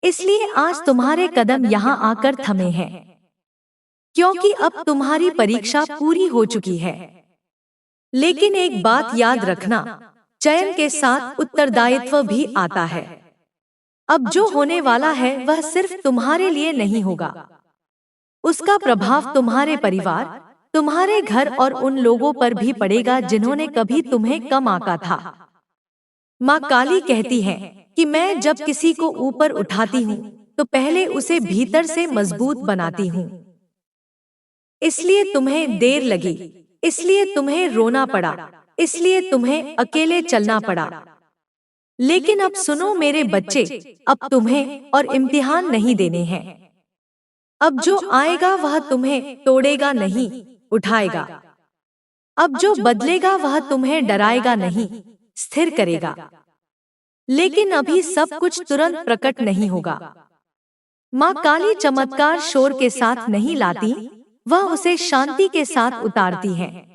इसलिए आज तुम्हारे कदम यहाँ आकर थमे हैं, क्योंकि अब तुम्हारी परीक्षा पूरी हो चुकी है। लेकिन एक बात याद रखना, चयन के साथ उत्तरदायित्व भी आता है। अब जो होने वाला है वह सिर्फ तुम्हारे लिए नहीं होगा, उसका प्रभाव तुम्हारे परिवार, तुम्हारे घर और उन लोगों पर भी पड़ेगा जिन्होंने कभी तुम्हें कम आंका था। माँ काली कहती है कि मैं जब किसी को ऊपर उठाती हूँ तो पहले उसे भीतर से मजबूत बनाती हूँ। इसलिए तुम्हें देर लगी, इसलिए तुम्हें रोना पड़ा, इसलिए तुम्हें अकेले चलना पड़ा। लेकिन अब सुनो मेरे बच्चे, अब तुम्हें और इम्तिहान नहीं देने हैं। अब जो आएगा वह तुम्हें तोड़ेगा नहीं, उठाएगा। अब जो बदलेगा वह तुम्हें डराएगा नहीं, स्थिर करेगा। लेकिन अभी सब कुछ तुरंत प्रकट नहीं होगा। माँ काली चमत्कार शोर के साथ नहीं लाती, वह उसे शांति के साथ उतारती है।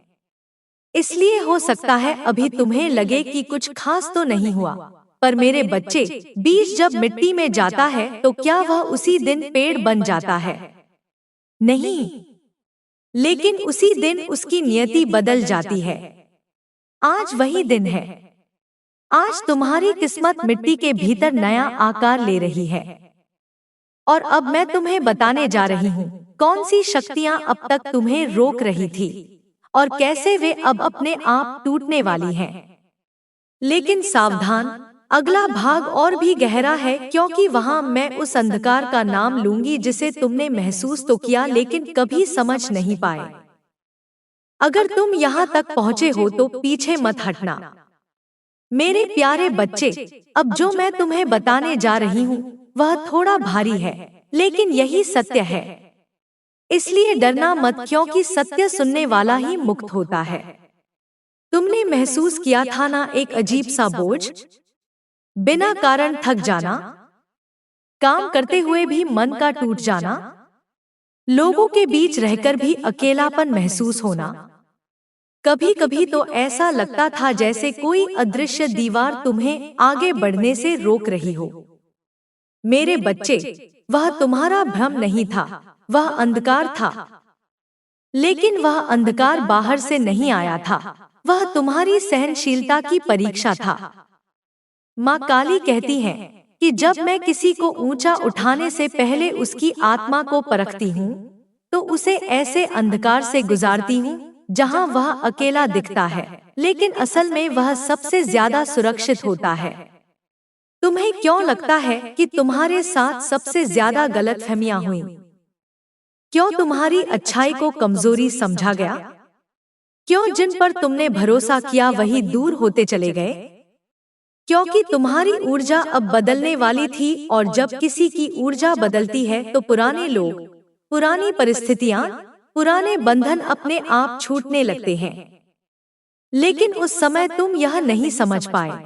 इसलिए हो सकता है अभी तुम्हें लगे कि कुछ खास तो नहीं हुआ, पर मेरे बच्चे, बीज जब मिट्टी में जाता है तो क्या वह उसी दिन पेड़ बन जाता है? नहीं, लेकिन उसी दिन उसकी नियति बदल जाती है। आज वही दिन है। आज तुम्हारी किस्मत मिट्टी के भीतर नया आकार ले रही है। और अब मैं तुम्हें बताने जा रही हूँ कौन सी शक्तियाँ अब तक तुम्हें रोक रही थी और कैसे वे अब अपने आप टूटने वाली हैं। लेकिन सावधान, अगला भाग और भी गहरा है, क्योंकि वहाँ मैं उस अंधकार का नाम लूंगी जिसे तुमने महसूस तो किया लेकिन कभी समझ नहीं पाए। अगर तुम यहाँ तक पहुँचे हो तो पीछे मत हटना। मेरे प्यारे बच्चे, अब जो मैं तुम्हें बताने जा रही हूँ वह थोड़ा भारी है, लेकिन यही सत्य है। इसलिए डरना मत, क्योंकि सत्य सुनने वाला ही मुक्त होता है। तुमने महसूस किया था ना, एक अजीब सा बोझ, बिना कारण थक जाना, काम करते हुए भी मन का टूट जाना, लोगों के बीच रहकर भी अकेलापन महसूस होना। कभी कभी तो ऐसा लगता था जैसे कोई अदृश्य दीवार तुम्हें आगे बढ़ने से रोक रही हो। मेरे बच्चे, वह तुम्हारा भ्रम नहीं था, वह अंधकार था। लेकिन वह अंधकार बाहर से नहीं आया था, वह तुम्हारी सहनशीलता की परीक्षा था। माँ काली कहती है कि जब मैं किसी को ऊंचा उठाने से पहले उसकी आत्मा को परखती हूँ, तो उसे ऐसे अंधकार से गुजारती हूँ जहाँ वह अकेला दिखता है, लेकिन असल में वह सबसे ज्यादा सुरक्षित होता है। तुम्हें क्यों लगता है कि तुम्हारे साथ सबसे ज्यादा गलतफहमियां हुई? क्यों तुम्हारी अच्छाई को कमजोरी समझा गया? क्यों जिन पर तुमने भरोसा किया वही दूर होते चले गए? क्योंकि तुम्हारी ऊर्जा अब बदलने वाली थी, और जब किसी की ऊर्जा बदलती है तो पुराने लोग, पुरानी परिस्थितियां, पुराने बंधन अपने आप छूटने लगते हैं। लेकिन उस समय तुम यह नहीं समझ पाए।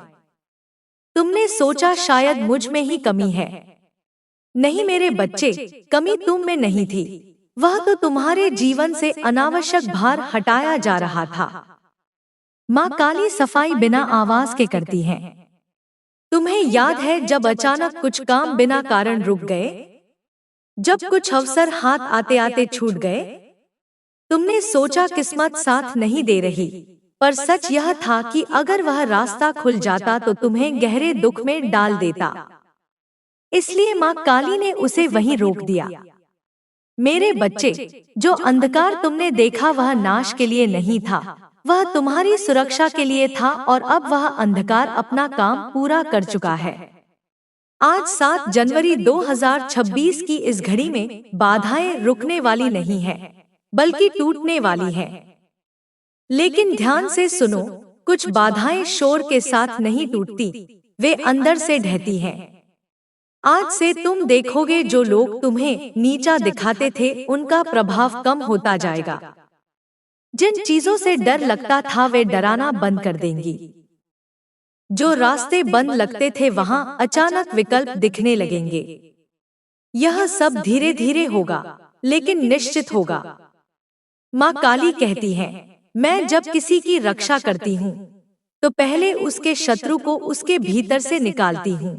तुमने सोचा शायद मुझ में ही कमी है। नहीं मेरे बच्चे, कमी तुम में नहीं थी, वह तो तुम्हारे जीवन से अनावश्यक भार हटाया जा रहा था। माँ काली सफाई बिना आवाज के करती है। तुम्हें याद है जब अचानक कुछ काम बिना कारण रुक गए, जब कुछ अवसर हाथ आते आते छूट गए? तुमने सोचा किस्मत साथ नहीं दे रही, पर सच यह था कि अगर वह रास्ता खुल जाता तो तुम्हें गहरे दुख में डाल देता। इसलिए माँ काली ने उसे वहीं रोक दिया। मेरे बच्चे, जो अंधकार तुमने देखा वह नाश के लिए नहीं था, वह तुम्हारी सुरक्षा के लिए था, और अब वह अंधकार अपना काम पूरा कर चुका है। आज 7 जनवरी 2026 की इस घड़ी में बाधाएं रुकने वाली नहीं है, बल्कि टूटने वाली है। लेकिन ध्यान से सुनो, कुछ बाधाएं शोर के साथ नहीं टूटती, वे अंदर से ढहती हैं। आज से तुम देखोगे जो लोग तुम्हें नीचा दिखाते थे उनका प्रभाव कम होता जाएगा। जिन चीजों से डर लगता था वे डराना बंद कर देंगी। जो रास्ते बंद लगते थे वहां अचानक विकल्प दिखने लगेंगे। यह सब धीरे धीरे होगा, लेकिन निश्चित होगा। माँ काली कहती है, मैं जब किसी की रक्षा करती हूँ तो पहले उसके शत्रु को उसके भीतर से निकालती हूँ।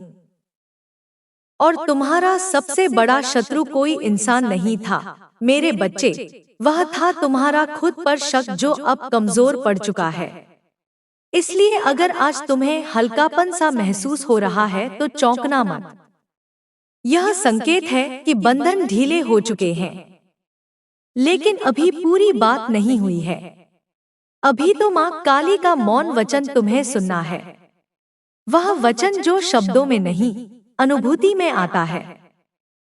और तुम्हारा सबसे बड़ा शत्रु कोई इंसान नहीं था मेरे बच्चे, वह था तुम्हारा खुद पर शक, जो अब कमजोर पड़ चुका है। इसलिए अगर आज तुम्हें हल्कापन सा महसूस हो रहा है तो चौंकना मत। यह संकेत है कि बंधन ढीले हो चुके हैं। लेकिन अभी पूरी बात नहीं हुई है। अभी तो माँ काली का मौन वचन तुम्हें सुनना है। वह वचन जो शब्दों में नहीं, अनुभूति में आता है।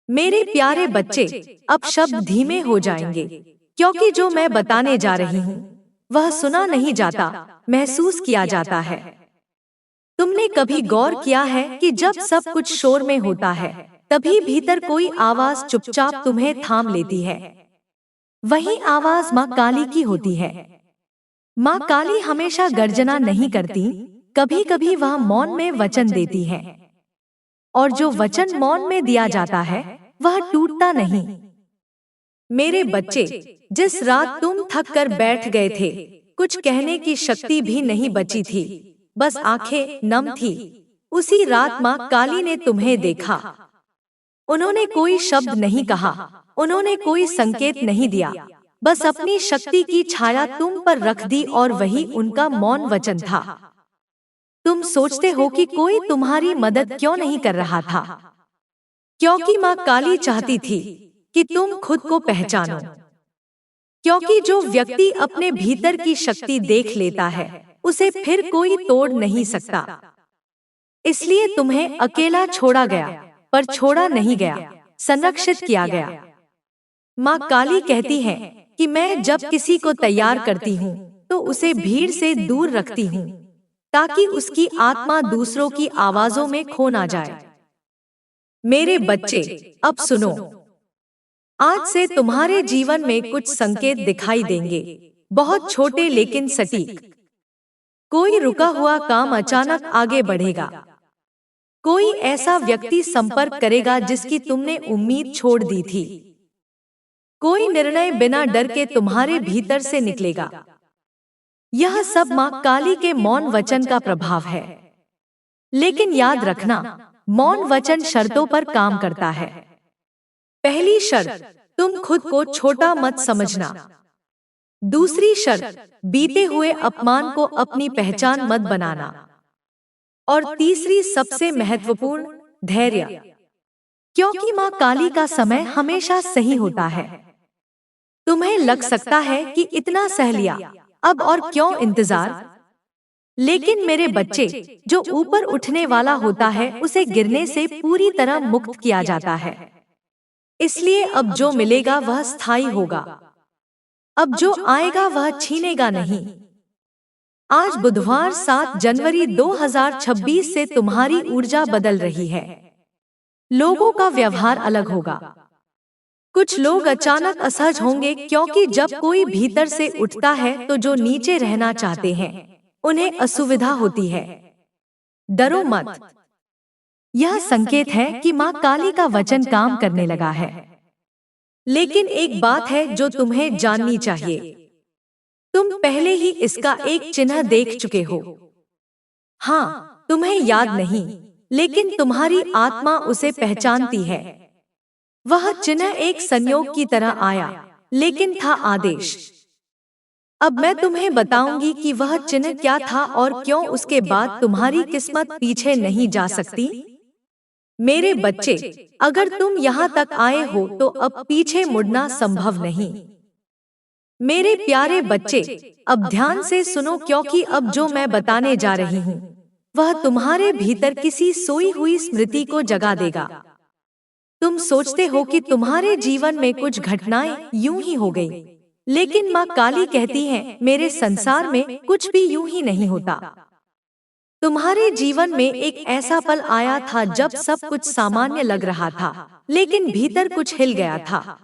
मेरे प्यारे बच्चे, अब शब्द धीमे हो जाएंगे, क्योंकि जो मैं बताने जा रही हूँ वह सुना नहीं जाता, महसूस किया जाता है। तुमने कभी गौर किया है कि जब सब कुछ शोर में होता है तभी भीतर कोई आवाज चुपचाप तुम्हें थाम लेती है? वही आवाज माँ काली की होती है। माँ काली हमेशा गर्जना नहीं करती, कभी कभी वह मौन में वचन देती है। और जो वचन मौन में दिया जाता है वह टूटता नहीं। मेरे बच्चे, जिस रात तुम थक कर बैठ गए थे, कुछ कहने की शक्ति भी नहीं बची थी, बस आंखें नम थी, उसी रात माँ काली ने तुम्हें देखा। उन्होंने कोई शब्द नहीं कहा, उन्होंने कोई संकेत नहीं दिया, बस अपनी शक्ति की छाया तुम पर रख दी, और वही उनका मौन वचन था। तुम सोचते हो कि कोई तुम्हारी मदद क्यों नहीं कर रहा था? क्योंकि माँ काली चाहती थी कि तुम खुद को पहचानो। क्योंकि जो व्यक्ति अपने भीतर की शक्ति देख लेता है उसे फिर कोई तोड़ नहीं सकता। इसलिए तुम्हें अकेला छोड़ा गया, पर छोड़ा नहीं गया, संरक्षित किया गया। माँ काली कहती है कि मैं जब किसी को तैयार करती हूँ तो उसे भीड़ से दूर रखती हूँ, ताकि उसकी आत्मा दूसरों की आवाजों में खो ना जाए। मेरे बच्चे, अब सुनो। आज से तुम्हारे जीवन में कुछ संकेत दिखाई देंगे, बहुत छोटे लेकिन सटीक। कोई रुका हुआ काम अचानक आगे बढ़ेगा। कोई ऐसा व्यक्ति संपर्क करेगा जिसकी तुमने उम्मीद छोड़ दी थी। कोई निर्णय बिना डर के तुम्हारे भीतर से निकलेगा। यह सब माँ काली के मौन वचन का प्रभाव है। लेकिन याद रखना, मौन वचन शर्तों पर काम करता है। पहली शर्त, तुम खुद को छोटा मत समझना। दूसरी शर्त, बीते हुए अपमान को अपनी पहचान मत बनाना। और तीसरी सबसे महत्वपूर्ण, धैर्य। क्योंकि माँ काली का समय हमेशा सही होता है। तुम्हें लग सकता है कि इतना सह लिया, अब और क्यों इंतजार? लेकिन मेरे बच्चे, जो ऊपर उठने वाला होता है उसे गिरने से पूरी तरह मुक्त किया जाता है। इसलिए अब जो मिलेगा वह स्थायी होगा। अब जो आएगा वह छीनेगा नहीं। आज बुधवार 7 जनवरी 2026 से तुम्हारी ऊर्जा बदल रही है। लोगों का व्यवहार अलग होगा। कुछ लोग अचानक असहज होंगे, क्योंकि जब कोई भीतर से उठता है तो जो नीचे रहना चाहते हैं उन्हें असुविधा होती है। डरो मत। यह संकेत है कि माँ काली का वचन काम करने लगा है। लेकिन एक बात है जो तुम्हें जाननी चाहिए। तुम पहले ही इसका एक चिन्ह देख चुके हो। हाँ, तुम्हें याद नहीं, लेकिन तुम्हारी आत्मा उसे पहचानती है। वह चिन्ह एक संयोग की तरह आया, लेकिन था आदेश। अब मैं तुम्हें बताऊंगी कि वह चिन्ह क्या था और क्यों उसके बाद तुम्हारी किस्मत पीछे नहीं जा सकती। मेरे बच्चे, अगर तुम यहाँ तक आए हो तो अब पीछे मुड़ना संभव नहीं। मेरे प्यारे बच्चे, अब ध्यान से सुनो, क्योंकि अब जो मैं बताने जा रही हूँ वह तुम्हारे भीतर किसी सोई हुई स्मृति को जगा देगा। तुम सोचते हो कि तुम्हारे जीवन में कुछ घटनाएं यूं ही हो गई, लेकिन माँ काली कहती है, मेरे संसार में कुछ भी यूं ही नहीं होता। तुम्हारे जीवन में एक ऐसा पल आया था जब सब कुछ सामान्य लग रहा था, लेकिन भीतर कुछ हिल गया था।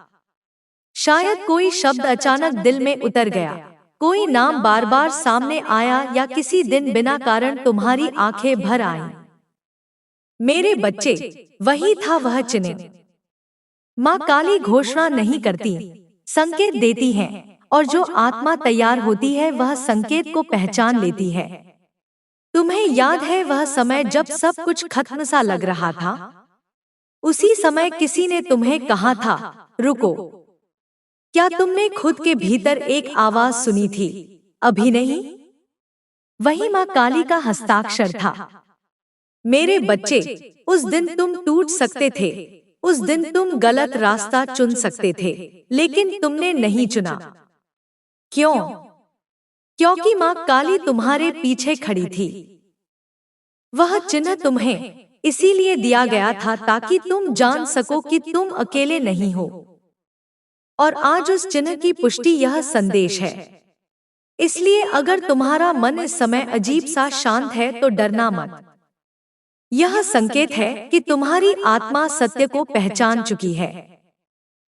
शायद कोई शब्द अचानक दिल में उतर गया, कोई नाम बार बार सामने आया, या किसी दिन बिना कारण तुम्हारी आंखें भर आईं। मेरे बच्चे, वही था वह चिन्ह। माँ काली घोषणा नहीं करती, संकेत देती है, और जो आत्मा तैयार होती है वह संकेत को पहचान लेती है। तुम्हें याद है वह समय जब सब कुछ खत्म सा लग रहा था? उसी समय किसी ने तुम्हें कहा था, रुको। क्या तुमने खुद के भीतर एक आवाज सुनी थी, अभी नहीं? वही माँ काली का हस्ताक्षर था। मेरे बच्चे, उस दिन तुम टूट सकते थे, उस दिन तुम गलत रास्ता चुन सकते थे, लेकिन तुमने नहीं चुना। क्यों? क्योंकि माँ काली तुम्हारे पीछे खड़ी थी। वह चिन्ह तुम्हें इसीलिए दिया गया था ताकि तुम जान सको कि तुम अकेले नहीं हो। और आज उस चिन्ह की पुष्टि यह संदेश है। इसलिए अगर तुम्हारा मन इस समय अजीब सा शांत है तो डरना मत। यह संकेत है कि तुम्हारी आत्मा सत्य को पहचान चुकी है।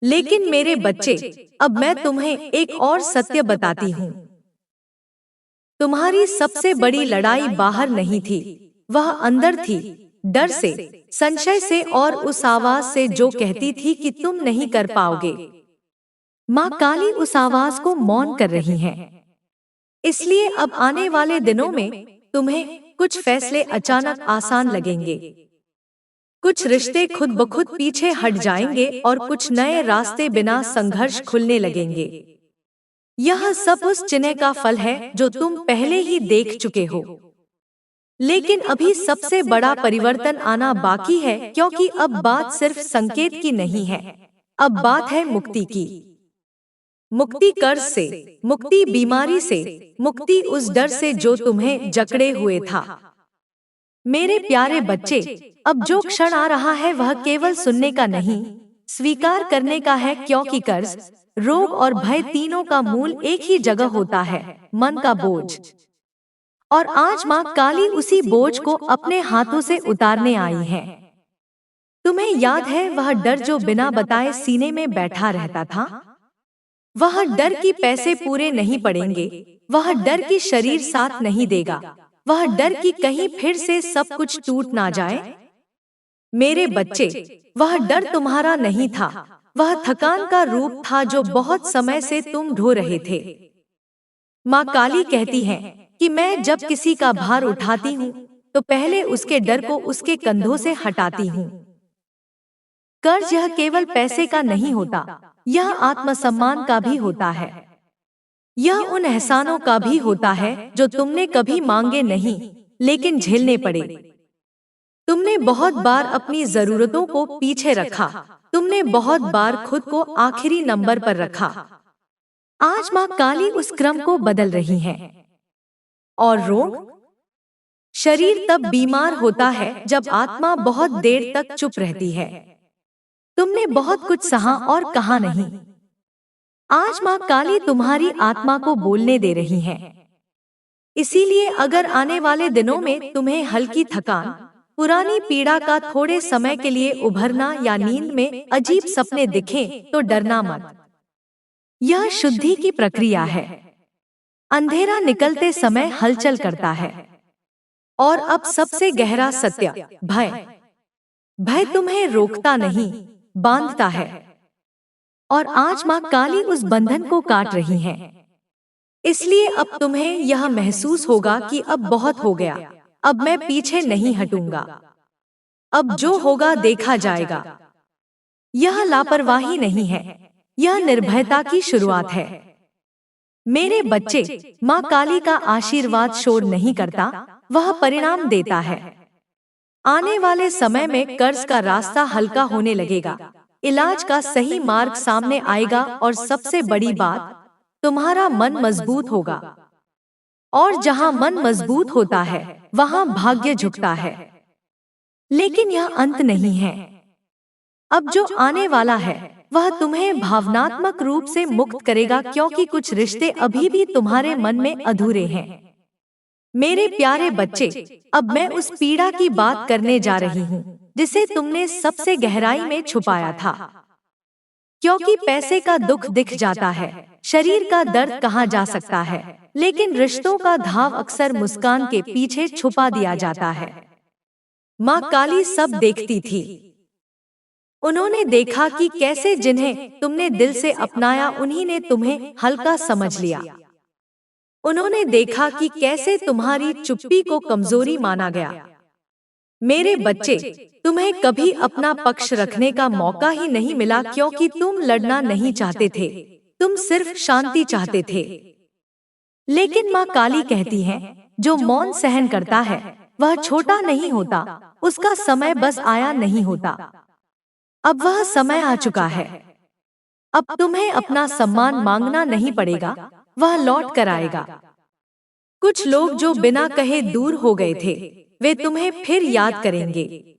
लेकिन मेरे बच्चे, अब मैं तुम्हें एक और सत्य बताती हूँ। तुम्हारी सबसे बड़ी लड़ाई बाहर नहीं थी, वह अंदर थी, डर से, संशय से और उस आवाज से जो कहती थी कि तुम नहीं कर पाओगे। माँ काली उस आवाज को मौन कर रही है। इसलिए अब आने वाले दिनों में तुम्हें कुछ फैसले अचानक आसान लगेंगे। कुछ रिश्ते खुद ब खुद पीछे हट जाएंगे और कुछ नए रास्ते बिना संघर्ष खुलने लगेंगे। यह सब उस चिन्ह का फल है जो तुम पहले ही देख चुके हो। लेकिन अभी सबसे बड़ा परिवर्तन आना बाकी है, क्योंकि अब बात सिर्फ संकेत की नहीं है, अब बात है मुक्ति की। मुक्ति कर्ज से, मुक्ति बीमारी से, मुक्ति उस डर से जो तुम्हें जकड़े हुए था। मेरे प्यारे बच्चे, अब जो क्षण आ रहा है वह केवल सुनने का नहीं, स्वीकार करने का है, क्योंकि कर्ज, रोग और भय तीनों का मूल एक ही जगह होता है, मन का बोझ। और आज माँ काली उसी बोझ को अपने हाथों से उतारने आई है। तुम्हें याद है वह डर जो बिना बताए सीने में बैठा रहता था? वह डर कि पैसे पूरे नहीं पड़ेंगे, वह डर कि शरीर साथ नहीं देगा, वह डर कि कहीं फिर से सब कुछ टूट ना जाए। मेरे बच्चे, वह डर तुम्हारा नहीं था, वह थकान का रूप था जो बहुत समय से तुम ढो रहे थे। माँ काली कहती है कि मैं जब किसी का भार उठाती हूँ तो पहले उसके डर को उसके कंधों से हटाती हूँ। कर्ज यह केवल पैसे का नहीं होता, यह आत्मसम्मान का भी होता है। यह उन एहसानों का भी होता है जो तुमने कभी मांगे नहीं, लेकिन झेलने पड़े। तुमने बहुत बार अपनी जरूरतों को पीछे रखा, तुमने बहुत बार खुद को आखिरी नंबर पर रखा। आज माँ काली उस क्रम को बदल रही है। और रोग? शरीर तब बीमार होता है जब आत्मा बहुत देर तक चुप रहती है। तुमने बहुत कुछ सहा और कहा नहीं। आज माँ काली तुम्हारी आत्मा को बोलने दे रही है। इसीलिए अगर आने वाले दिनों में तुम्हें हल्की थकान, पुरानी पीड़ा का थोड़े समय के लिए उभरना या नींद में अजीब सपने दिखें तो डरना मत। यह शुद्धि की प्रक्रिया है। अंधेरा निकलते समय हलचल करता है। और अब सबसे गहरा सत्य, भय। भय तुम्हें रोकता नहीं, बांधता है। और आज माँ काली उस बंधन को काट रही है। इसलिए अब तुम्हें यह महसूस होगा कि अब बहुत हो गया, अब मैं पीछे नहीं हटूंगा, अब जो होगा देखा जाएगा। यह लापरवाही नहीं है, यह निर्भयता की शुरुआत है। मेरे बच्चे, माँ काली का आशीर्वाद शोर नहीं करता, वह परिणाम देता है। आने वाले समय में कर्ज का रास्ता हल्का होने लगेगा, इलाज का सही मार्ग सामने आएगा और सबसे बड़ी बात, तुम्हारा मन मजबूत होगा। और जहाँ मन मजबूत होता है वहाँ भाग्य झुकता है। लेकिन यह अंत नहीं है। अब जो आने वाला है वह तुम्हें भावनात्मक रूप से मुक्त करेगा, क्योंकि कुछ रिश्ते अभी भी तुम्हारे मन में अधूरे हैं। मेरे प्यारे बच्चे, अब मैं उस पीड़ा की बात करने जा रही हूँ जिसे तुमने सबसे गहराई में छुपाया था। क्योंकि पैसे का दुख दिख जाता है, शरीर का दर्द कहाँ जा सकता है, लेकिन रिश्तों का घाव अक्सर मुस्कान के पीछे छुपा दिया जाता है। माँ काली सब देखती थी। उन्होंने देखा कि कैसे जिन्हें तुमने दिल से अपनाया उन्हीं ने तुम्हें हल्का समझ लिया। उन्होंने देखा कि कैसे तुम्हारी चुप्पी को कमजोरी माना गया। मेरे बच्चे, तुम्हें कभी अपना पक्ष रखने का मौका ही नहीं मिला, क्योंकि तुम लड़ना नहीं चाहते थे, तुम सिर्फ शांति चाहते थे। लेकिन माँ काली कहती है, जो मौन सहन करता है वह छोटा नहीं होता, उसका समय बस आया नहीं होता। अब वह समय आ चुका है। अब तुम्हें अपना सम्मान मांगना नहीं पड़ेगा, वह लौट कर आएगा। कुछ लोग जो बिना कहे दूर हो गए थे, वे तुम्हें फिर याद करेंगे।